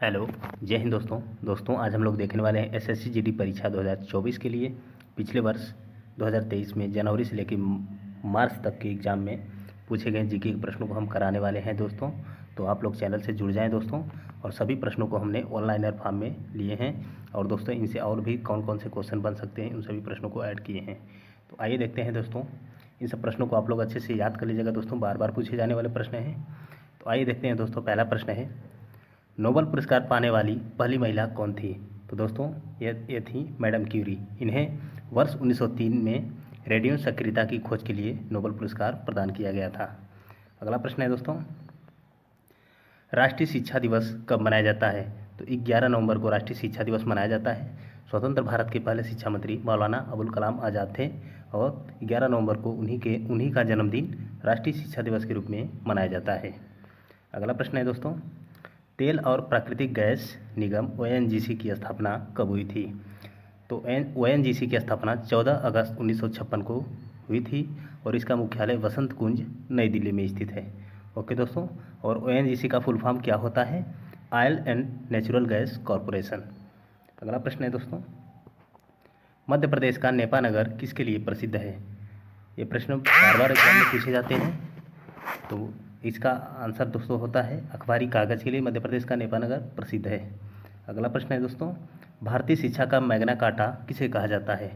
Hello, जय हिंद दोस्तों आज हम लोग देखने वाले हैं एसएससी जीडी परीक्षा 2024 के लिए। पिछले वर्ष 2023 में जनवरी से लेकर मार्च तक के एग्ज़ाम में पूछे गए जीके के प्रश्नों को हम कराने वाले हैं दोस्तों। तो आप लोग चैनल से जुड़ जाएं दोस्तों। और सभी प्रश्नों को हमने ऑनलाइनर फॉर्म में लिए हैं और दोस्तों इनसे और भी कौन कौन से क्वेश्चन बन सकते हैं उन सभी प्रश्नों को ऐड किए हैं। तो आइए देखते हैं दोस्तों, इन सब प्रश्नों को आप लोग अच्छे से याद कर लीजिएगा दोस्तों, बार बार पूछे जाने वाले प्रश्न हैं। तो आइए देखते हैं दोस्तों, पहला प्रश्न है नोबेल पुरस्कार पाने वाली पहली महिला कौन थी। तो दोस्तों ये थी मैडम क्यूरी। इन्हें वर्ष 1903 में रेडियो सक्रियता की खोज के लिए नोबेल पुरस्कार प्रदान किया गया था। अगला प्रश्न है दोस्तों, राष्ट्रीय शिक्षा दिवस कब मनाया जाता है। तो 11 नवंबर को राष्ट्रीय शिक्षा दिवस मनाया जाता है। स्वतंत्र भारत के पहले शिक्षा मंत्री मौलाना अबुल कलाम आज़ाद थे और 11 नवंबर को उन्हीं का जन्मदिन राष्ट्रीय शिक्षा दिवस के रूप में मनाया जाता है। अगला प्रश्न है दोस्तों, तेल और प्राकृतिक गैस निगम ओएनजीसी की स्थापना कब हुई थी। तो ओएनजीसी की स्थापना 14 अगस्त 1956 को हुई थी और इसका मुख्यालय वसंत कुंज नई दिल्ली में स्थित है। ओके दोस्तों, और ओएनजीसी का फुल फॉर्म क्या होता है, oil and natural gas corporation. अगला प्रश्न है दोस्तों, मध्य प्रदेश का नेपा नगर किसके लिए प्रसिद्ध है। ये प्रश्न बार बार एग्जाम में पूछे जाते हैं। तो इसका आंसर दोस्तों होता है अखबारी कागज़ के लिए मध्य प्रदेश का नेपा नगर प्रसिद्ध है। अगला प्रश्न है दोस्तों, भारतीय शिक्षा का मैग्ना कार्टा किसे कहा जाता है।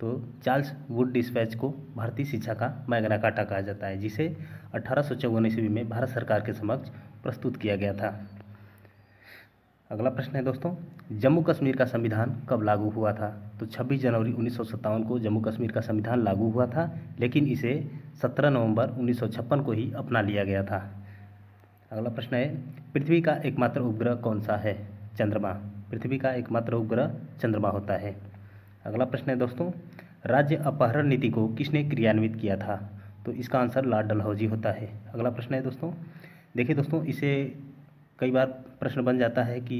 तो चार्ल्स वुड डिस्पैच को भारतीय शिक्षा का मैग्ना कार्टा कहा जाता है, जिसे 1854 ईस्वी में भारत सरकार के समक्ष प्रस्तुत किया गया था। अगला प्रश्न है दोस्तों, जम्मू कश्मीर का संविधान कब लागू हुआ था। तो 26 जनवरी 1957 को जम्मू कश्मीर का संविधान लागू हुआ था, लेकिन इसे 17 नवंबर 1956 को ही अपना लिया गया था। अगला प्रश्न है, पृथ्वी का एकमात्र उपग्रह कौन सा है। चंद्रमा। पृथ्वी का एकमात्र उपग्रह चंद्रमा होता है। अगला प्रश्न है दोस्तों, राज्य अपहरण नीति को किसने क्रियान्वित किया था। तो इसका आंसर लॉर्ड डलहौजी होता है। अगला प्रश्न है दोस्तों, देखिए दोस्तों, इसे कई बार प्रश्न बन जाता है कि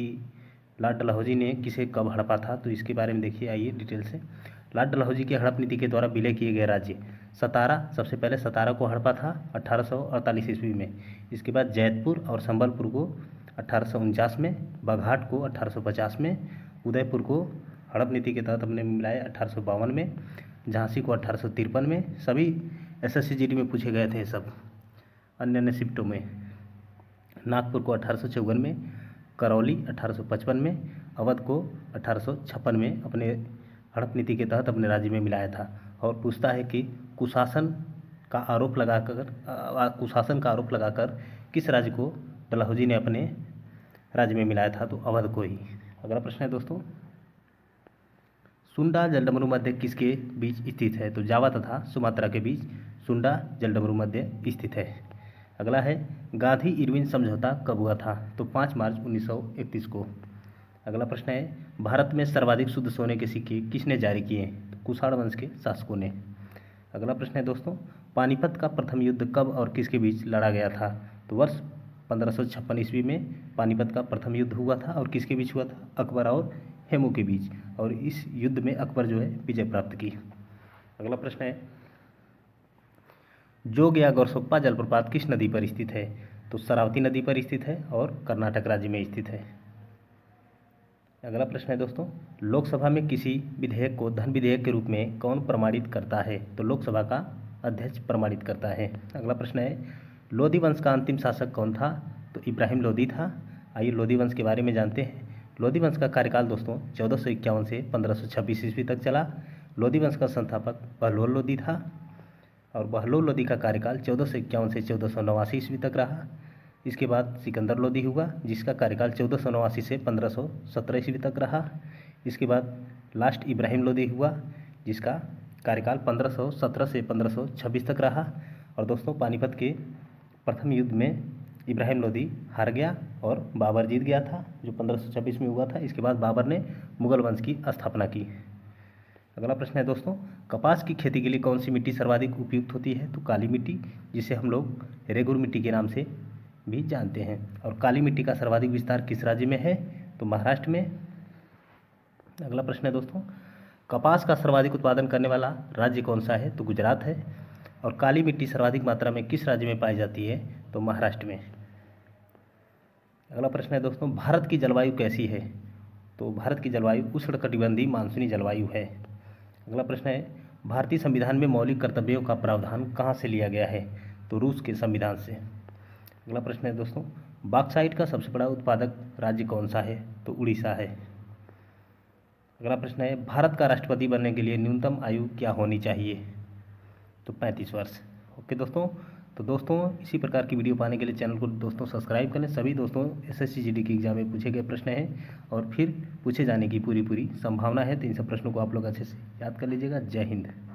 लॉर्ड डलहौजी ने किसे कब हड़पा था। तो इसके बारे में देखिए आइए डिटेल से। लॉर्ड डलहौजी की हड़प नीति के द्वारा विलय किए गए राज्य सतारा, सबसे पहले सतारा को हड़पा था 1848 ईस्वी में। इसके बाद जैतपुर और संबलपुर को 1849 में, बाघाट को 1850 में, उदयपुर को हड़प नीति के तहत हमने मिलाया 1852 में, झांसी को 1853 में। सभी एसएससी जीडी में पूछे गए थे सब अन्य अन्य शिफ्टों में। नागपुर को 1854 में, करौली 1855 में, अवध को 1856 में अपने हड़प नीति के तहत अपने राज्य में मिलाया था। और पूछता है कि कुशासन का आरोप लगाकर किस राज्य को डलहौजी ने अपने राज्य में मिलाया था। तो अवध को ही। अगला प्रश्न है दोस्तों, सुंडा जलडमरू मध्य किसके बीच स्थित है। तो जावा तथा सुमात्रा के बीच सुंडा जलडमरू मध्य स्थित है। अगला है, गांधी इरविन समझौता कब हुआ था। तो 5 मार्च 1931 को। अगला प्रश्न है, भारत में सर्वाधिक शुद्ध सोने के सिक्के किसने जारी किए। तो कुषाण वंश के शासकों ने। अगला प्रश्न है दोस्तों, पानीपत का प्रथम युद्ध कब और किसके बीच लड़ा गया था। तो वर्ष 1556 ईस्वी में पानीपत का प्रथम युद्ध हुआ था और किसके बीच हुआ था, अकबर और हेमू के बीच। और इस युद्ध में अकबर जो है विजय प्राप्त की। अगला प्रश्न है, जोग या गौरसोप्पा जलप्रपात किस नदी पर स्थित है। तो शरावती नदी पर स्थित है और कर्नाटक राज्य में स्थित है। अगला प्रश्न है दोस्तों, लोकसभा में किसी विधेयक को धन विधेयक के रूप में कौन प्रमाणित करता है। तो लोकसभा का अध्यक्ष प्रमाणित करता है। अगला प्रश्न है, लोधी वंश का अंतिम शासक कौन था। तो इब्राहिम लोधी था। आइए लोधी वंश के बारे में जानते हैं। लोधी वंश का कार्यकाल दोस्तों 1451 से 1526 ईस्वी तक चला। लोधी वंश का संस्थापक बहलोल लोधी था और बहलोल लोधी का कार्यकाल 1451 से 1489 ईस्वी तक रहा। इसके बाद सिकंदर लोधी हुआ, जिसका कार्यकाल 1489 से 1517 ईस्वी तक रहा। इसके बाद लास्ट इब्राहिम लोधी हुआ, जिसका कार्यकाल 1517 से 1526 तक रहा। और दोस्तों पानीपत के प्रथम युद्ध में इब्राहिम लोधी हार गया और बाबर जीत गया था, जो 1526 में हुआ था। इसके बाद बाबर ने मुगल वंश की स्थापना की। अगला प्रश्न है दोस्तों, कपास की खेती के लिए कौन सी मिट्टी सर्वाधिक उपयुक्त होती है। तो काली मिट्टी, जिसे हम लोग रेगुर मिट्टी के नाम से भी जानते हैं। और काली मिट्टी का सर्वाधिक विस्तार किस राज्य में है। तो महाराष्ट्र में। अगला प्रश्न है दोस्तों, कपास का सर्वाधिक उत्पादन करने वाला राज्य कौन सा है। तो गुजरात है। और काली मिट्टी सर्वाधिक मात्रा में किस राज्य में पाई जाती है। तो महाराष्ट्र में। अगला प्रश्न है दोस्तों, भारत की जलवायु कैसी है? तो भारत की जलवायु उष्णकटिबंधीय मानसूनी जलवायु है। अगला प्रश्न है, भारतीय संविधान में मौलिक कर्तव्यों का प्रावधान कहाँ से लिया गया है? तो रूस के संविधान से। अगला प्रश्न है दोस्तों, बॉक्साइट का सबसे बड़ा उत्पादक राज्य कौन सा है? तो उड़ीसा है। अगला प्रश्न है, भारत का राष्ट्रपति बनने के लिए न्यूनतम आयु क्या होनी चाहिए? तो 35 वर्ष। ओके दोस्तों, तो दोस्तों इसी प्रकार की वीडियो पाने के लिए चैनल को दोस्तों सब्सक्राइब करें। सभी दोस्तों एसएससी जीडी की एग्जाम में पूछे गए प्रश्न हैं और फिर पूछे जाने की पूरी संभावना है, तो इन सब प्रश्नों को आप लोग अच्छे से याद कर लीजिएगा। जय हिंद।